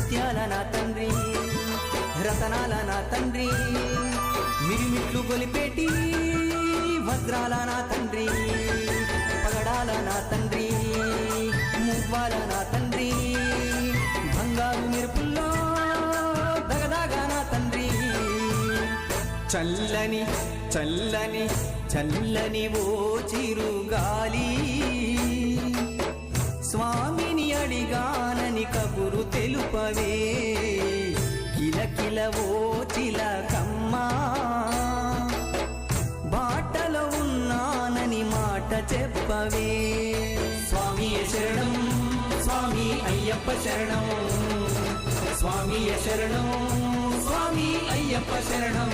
ముత్యాల నా తండ్రి రతనాల నా తండ్రి మిరిమిట్లు గొలిపేటి వజ్రాల నా తండ్రి పగడాల నా తండ్రి మువ్వాల నా తండ్రి బంగారు మెరుపుల్లో దగదాగా నా తండ్రి చల్లని చల్లని చల్లని ఓ చిరుగాలి స్వామిని అడిగానని కబురు తెలుపవే కిలకిల ఓ చిలకమ్మా బాటలో ఉన్నానని మాట చెప్పవే స్వామియే శరణం స్వామి అయ్యప్ప శరణం స్వామియే శరణం స్వామి అయ్యప్ప శరణం